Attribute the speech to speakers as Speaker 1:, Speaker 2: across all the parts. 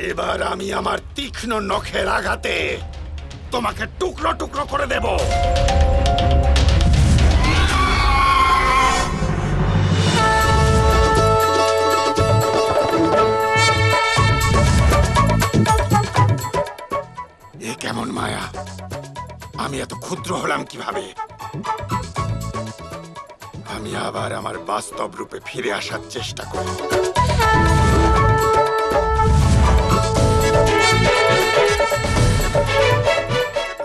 Speaker 1: এবার আমি আমার তীক্ষ্ণ নখের আঘাতে তোমাকে টুকরো টুকরো করে দেব। এ কেমন মায়া! আমি এত ক্ষুদ্র হলাম কিভাবে? আমি আবার আমার বাস্তব রূপে ফিরে আসার চেষ্টা করি।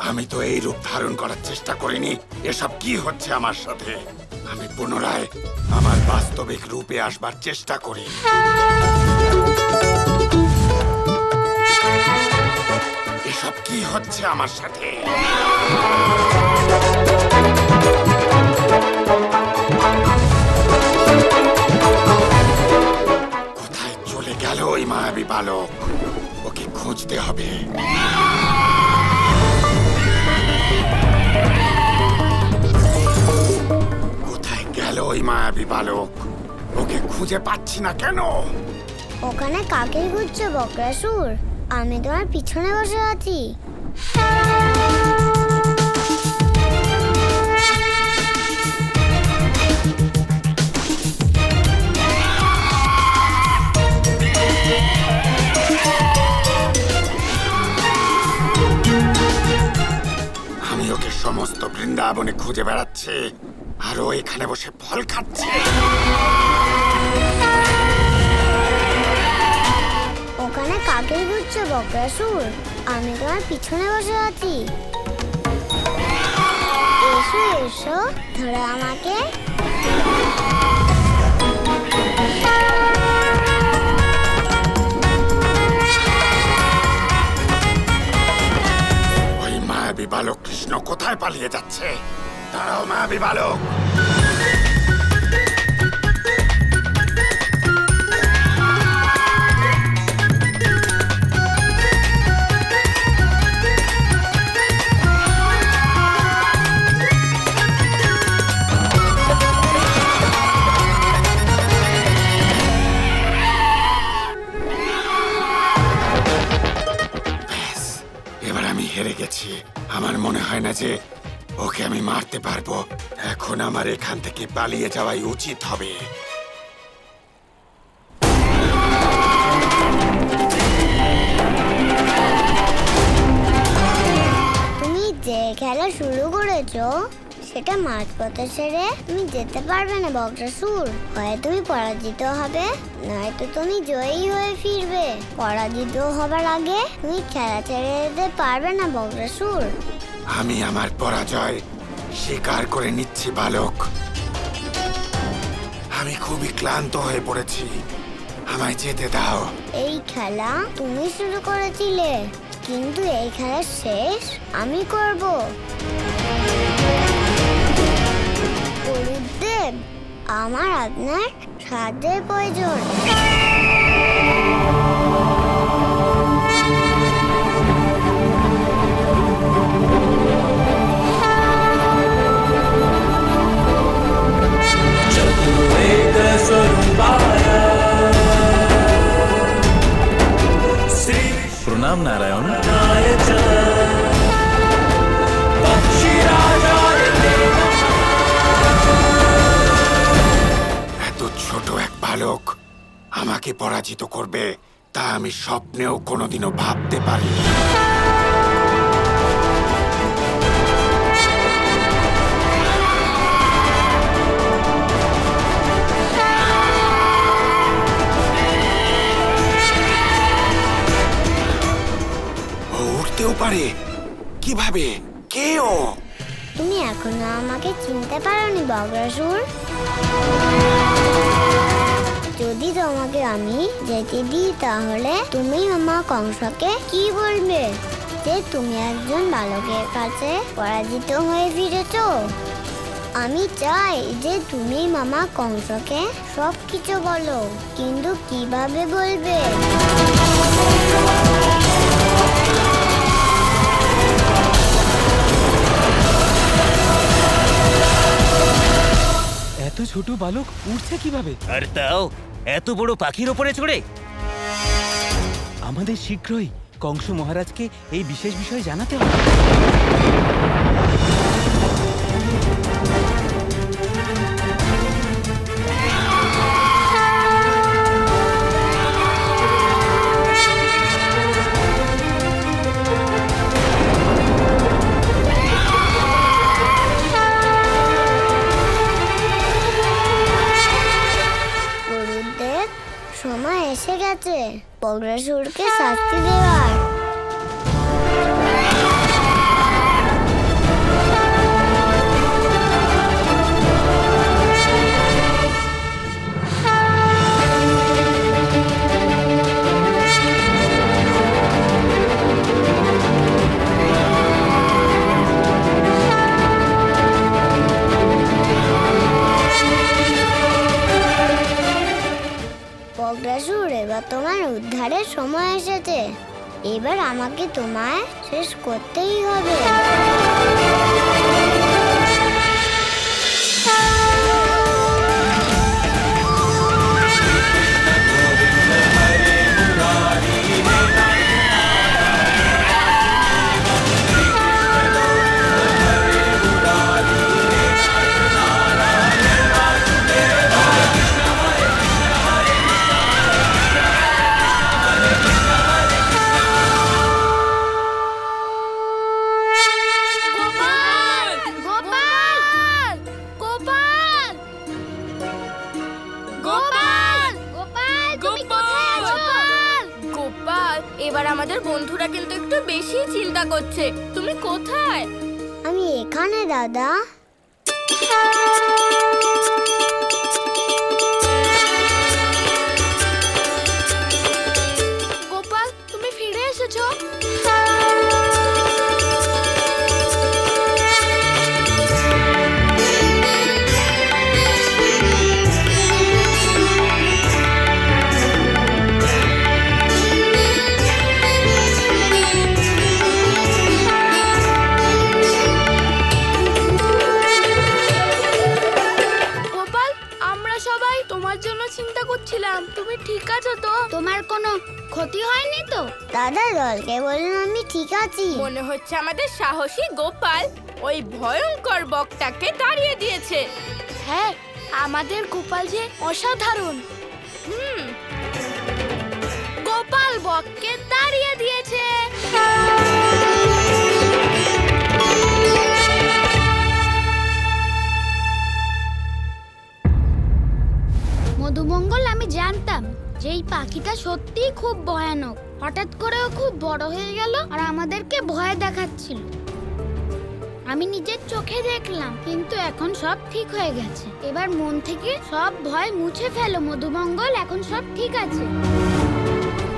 Speaker 1: আমি তো এই রূপ ধারণ করার চেষ্টা করিনি। এসব কি হচ্ছে আমার সাথে? আমি পুনরায় আমার বাস্তবিক রূপে আসবার চেষ্টা করি। এসব কি হচ্ছে আমার সাথে? কোথায় চলে গেল ওই মায়াবী বালক? ওকে খুঁজতে হবে। কোথায় গেল ওই মায়াবী বালক? ওকে খুঁজে পাচ্ছি না কেন?
Speaker 2: ওখানে কাকে খুঁজছো বক্রাসুর? আমি তোমার পিছনে বসে আছি।
Speaker 1: আমি ওকে সমস্ত বৃন্দাবনে খুঁজে বেড়াচ্ছি, আর ও এখানে বসে ফল খাচ্ছে।
Speaker 2: ওখানে কাকে খুঁজছো বক্রাসুর? আমি তোমার পিছনে বসে আছি। এসো এসো, ধরো আমাকে।
Speaker 1: ওই মায়াবী বালক কৃষ্ণ কোথায় পালিয়ে যাচ্ছে? দাঁড়াও মায়াবী বালক! হেরে গেছি। আমার মনে হয় না যে ওকে আমি মারতে পারবো। এখন আমার এখান থেকে পালিয়ে যাওয়াই উচিত হবে।
Speaker 2: তুমি যে খেলা শুরু করেছো সেটা মাঝপথে ছেড়ে তুমি যেতে পারবে না বক্রাসুর। হয় তুমি পরাজিত হবে, নয়তো তুমি জয়ী হয়ে ফিরবে। পরাজিত হবার আগে তুমি খেলা ছেড়ে যেতে পারবে না বক্রাসুর।
Speaker 1: আমি আমার পরাজয় স্বীকার করে নিচ্ছি বালক। আমি খুবই ক্লান্ত হয়ে পড়েছি, আমায় যেতে দাও।
Speaker 2: এই খেলা তুমি শুরু করেছিলে, কিন্তু এই খেলার শেষ আমি করব। গুরুদেব, আমার আপনার সাহায্যের প্রয়োজন।
Speaker 3: প্রণাম নারায়ণ।
Speaker 1: এত ছোট এক বালক আমাকে পরাজিত করবে তা আমি স্বপ্নেও কোনোদিনও ভাবতে পারিনি। ও উঠতেও পারে? কিভাবে? কে ও?
Speaker 2: তুমি এখনো আমাকে চিনতে পারোনি বক্রাসুর? যদি তোমাকে আমি যেতে দিই তাহলে তুমি মামা কংসকে কি বলবে? যে তুমি একজন বালকের কাছে পরাজিত হয়ে ফিরেছো। আমি চাই যে তুমি মামা কংসকে সব কিছু বলো, কিন্তু কিভাবে বলবে?
Speaker 4: এত ছোট বালক উড়ছে কিভাবে?
Speaker 5: আর তাও এত বড় পাখির উপরে চড়ে?
Speaker 4: আমাদের শীঘ্রই কংস মহারাজকে এই বিশেষ বিষয়ে জানাতে হবে।
Speaker 2: সময় এসে গেছে বজ্রাসুরকে শাস্তি দেওয়ার। বজ্রাসুর, এবার তোমার উদ্ধারের সময় এসেছে। এবার আমাকে তোমায় শেষ করতেই হবে।
Speaker 5: এবার আমাদের বন্ধুরা কিন্তু একটু বেশি চিন্তা করছে। তুমি কোথায়?
Speaker 2: আমি এখানে দাদা।
Speaker 5: গোপাল, তুমি ফিরে এসেছো? চিন্তা করছিলাম তুমি ঠিক আছো তো? তোমার কোনো ক্ষতি হয়নি তো?
Speaker 2: দাদা দলকে বলুন আমি ঠিক আছি।
Speaker 5: মনে হচ্ছে আমাদের সাহসী গোপাল ওই ভয়ঙ্কর বকটাকে তাড়িয়ে দিয়েছে। হ্যাঁ, আমাদের গোপাল যে অসাধারণ। গোপাল বককে তাড়িয়ে দিয়েছে।
Speaker 6: মধুমঙ্গল, আমি জানতাম যে এই পাখিটা সত্যিই খুব ভয়ানক। হঠাৎ করেও খুব বড় হয়ে গেল আর আমাদেরকে ভয় দেখাচ্ছিল। আমি নিজের চোখে দেখলাম, কিন্তু এখন সব ঠিক হয়ে গেছে। এবার মন থেকে সব ভয় মুছে ফেলো মধুমঙ্গল, এখন সব ঠিক আছে।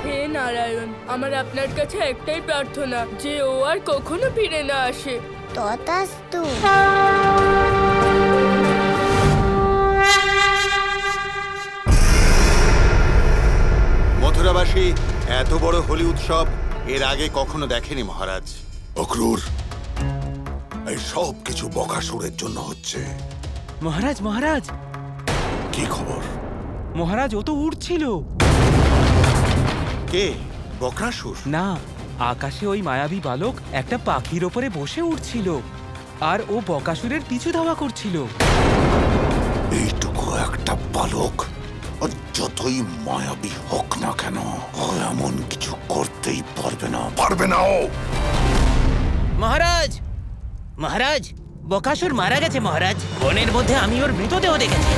Speaker 5: হে নারায়ণ, আমার আপনার কাছে একটাই প্রার্থনা যে ও আর কখনো ফিরে না আসে।
Speaker 2: তথাস্তু।
Speaker 1: মথুরাবাসী এত বড় হোলি উৎসব এর আগে কখনো দেখেনি মহারাজ।
Speaker 7: অক্রূর, এই সব কিছু বকাসুরের জন্য হচ্ছে।
Speaker 4: মহারাজ, মহারাজ,
Speaker 7: কি খবর?
Speaker 4: মহারাজ, ও তো উড়ছিল।
Speaker 1: কে? বকাসুর?
Speaker 4: না, আকাশে ওই মায়াবী বালক একটা পাখির ওপরে বসে উড়ছিল আর ও বকাসুরের পিছু ধাওয়া করছিল।
Speaker 7: এইটুকু একটা বালক যতই মায়াবী হোক না কেন, ও এমন কিছু করতেই পারবে না, পারবে না ও।
Speaker 8: মহারাজ, মহারাজ, বকাসুর মারা গেছে মহারাজ। বনের মধ্যে আমি ওর মৃতদেহ দেখেছি।